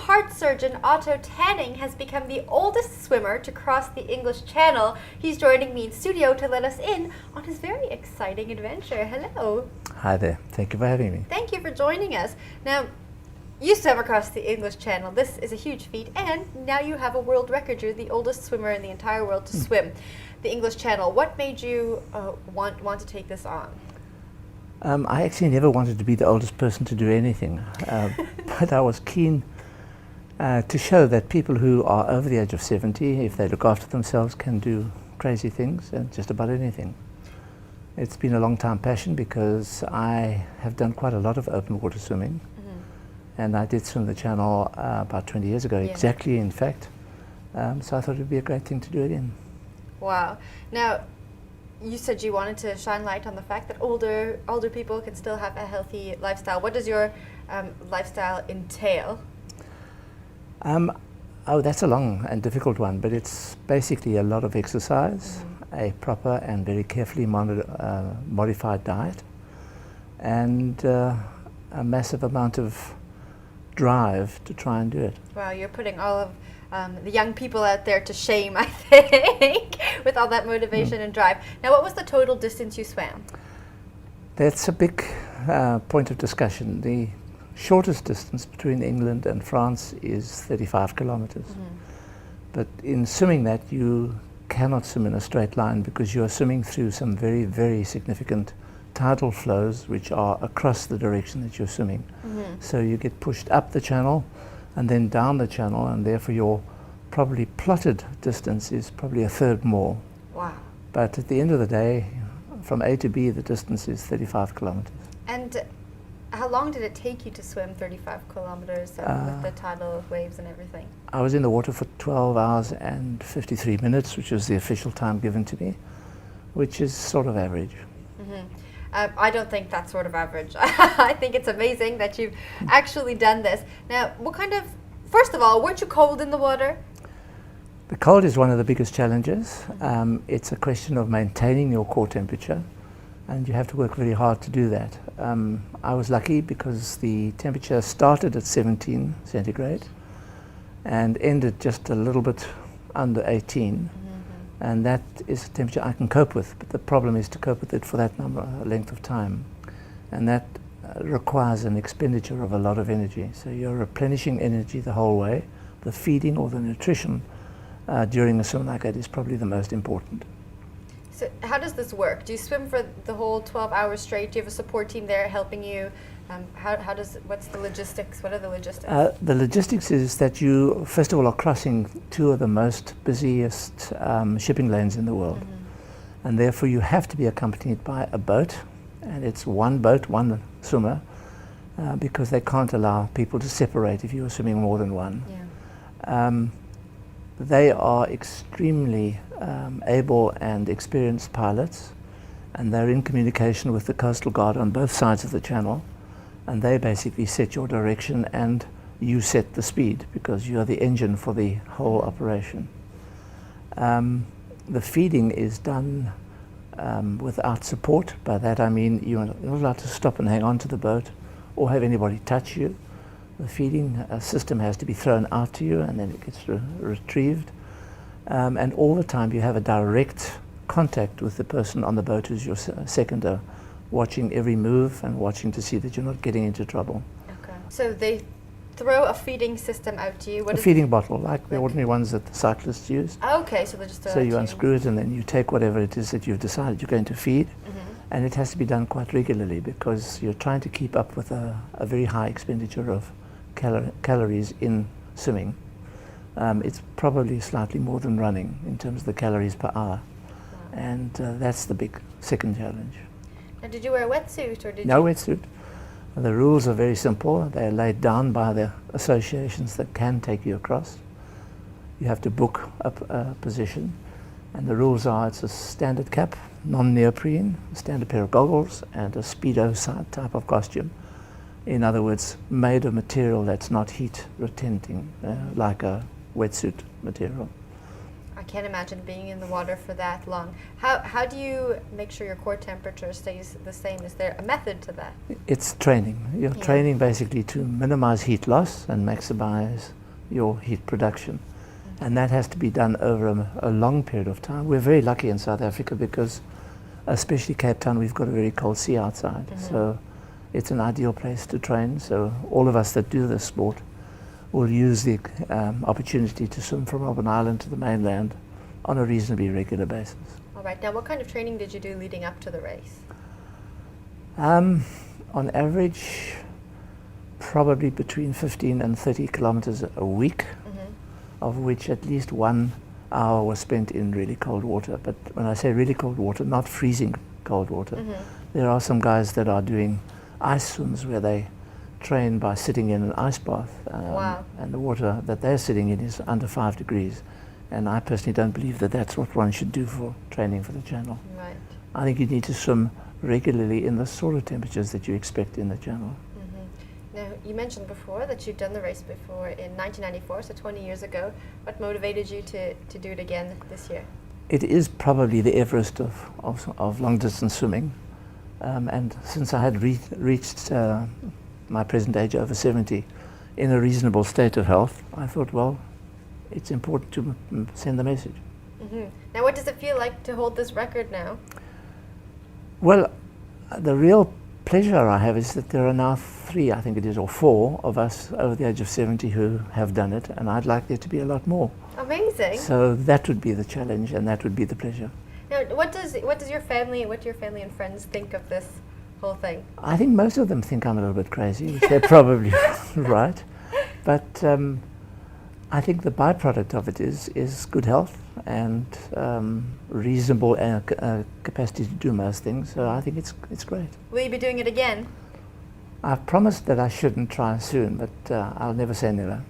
heart surgeon Otto Tanning has become the oldest swimmer to cross the English Channel. He's joining me in studio to let us in on his very exciting adventure. Hello. Hi there. Thank you for having me. Thank you for joining us. Now, you swam across the English Channel. This is a huge feat, and now you have a world record. You're the oldest swimmer in the entire world to swim the English Channel. What made you want to take this on? I actually never wanted to be the oldest person to do anything, but I was keen to show that people who are over the age of 70, if they look after themselves, can do crazy things and just about anything. It's been a long time passion because I have done quite a lot of open water swimming, and I did swim the Channel about 20 years ago, exactly in fact, so I thought it would be a great thing to do it in. Wow. Now, you said you wanted to shine light on the fact that older people can still have a healthy lifestyle. What does your lifestyle entail? Oh, that's a long and difficult one, but it's basically a lot of exercise, a proper and very carefully modified diet, and a massive amount of drive to try and do it. Wow, you're putting all of the young people out there to shame, I think, with all that motivation and drive. Now, what was the total distance you swam? That's a big point of discussion. The shortest distance between England and France is 35 kilometers. But in swimming that, you cannot swim in a straight line because you are swimming through some very, very significant tidal flows which are across the direction that you're swimming. So you get pushed up the channel and then down the channel, and therefore your probably plotted distance is probably a third more. Wow. But at the end of the day, from A to B, the distance is 35 kilometers. And how long did it take you to swim 35 kilometers with the tidal waves and everything? I was in the water for 12 hours and 53 minutes, which was the official time given to me, which is sort of average. I don't think that's sort of average. I think it's amazing that you've actually done this. Now, first of all, weren't you cold in the water? The cold is one of the biggest challenges. It's a question of maintaining your core temperature, and you have to work very hard to do that. I was lucky because the temperature started at 17 centigrade and ended just a little bit under 18. And that is a temperature I can cope with, but the problem is to cope with it for that length of time. And that requires an expenditure of a lot of energy. So you're replenishing energy the whole way. The feeding or the nutrition during a swim like that is probably the most important. So how does this work? Do you swim for the whole 12 hours straight? Do you have a support team there helping you? What's the logistics? What are the logistics? The logistics is that you, first of all, are crossing two of the most busiest shipping lanes in the world. And therefore you have to be accompanied by a boat, and it's one boat, one swimmer, because they can't allow people to separate if you are swimming more than one. They are extremely able and experienced pilots, and they're in communication with the Coastal Guard on both sides of the channel. And they basically set your direction and you set the speed because you are the engine for the whole operation. The feeding is done without support. By that I mean you're not allowed to stop and hang on to the boat or have anybody touch you. The feeding system has to be thrown out to you and then it gets retrieved. And all the time you have a direct contact with the person on the boat who's your seconder, watching every move and watching to see that you're not getting into trouble. Okay. So they throw a feeding system out to you? A feeding bottle, like the ordinary ones that the cyclists use. Okay, so they just throw it So out you to unscrew it and then you take whatever it is that you've decided you're going to feed. And it has to be done quite regularly because you're trying to keep up with a very high expenditure of calories in swimming. It's probably slightly more than running in terms of the calories per hour. And that's the big second challenge. Now, did you wear a wetsuit or did No wetsuit. The rules are very simple. They're laid down by the associations that can take you across. You have to book a position, and the rules are it's a standard cap, non-neoprene, a standard pair of goggles, and a Speedo type of costume. In other words, made of material that's not heat retenting, like a wetsuit material. I can't imagine being in the water for that long. How do you make sure your core temperature stays the same? Is there a method to that? It's training. You're training basically to minimize heat loss and maximize your heat production. And that has to be done over a long period of time. We're very lucky in South Africa because, especially Cape Town, we've got a very cold sea outside. So it's an ideal place to train. So all of us that do this sport will use the opportunity to swim from Robben Island to the mainland on a reasonably regular basis. All right. Now, what kind of training did you do leading up to the race? On average, probably between 15 and 30 kilometers a week, of which at least 1 hour was spent in really cold water. But when I say really cold water, not freezing cold water. There are some guys that are doing ice swims where they train by sitting in an ice bath. Wow. And the water that they're sitting in is under 5 degrees. And I personally don't believe that that's what one should do for training for the channel. Right. I think you need to swim regularly in the sort of temperatures that you expect in the channel. Now, you mentioned before that you've done the race before in 1994, so 20 years ago. What motivated you to do it again this year? It is probably the Everest of long distance swimming. And since I had reached my present age, over 70, in a reasonable state of health, I thought, well, it's important to send the message. Now, what does it feel like to hold this record now? Well, the real pleasure I have is that there are now 3, I think it is, or 4 of us over the age of 70 who have done it, and I'd like there to be a lot more. Amazing. So that would be the challenge, and that would be the pleasure. Now, what do your family and friends think of this whole thing? I think most of them think I'm a little bit crazy, which they're probably right. But I think the byproduct of it is good health and reasonable capacity to do most things. So I think it's great. Will you be doing it again? I've promised that I shouldn't try soon, but I'll never say never.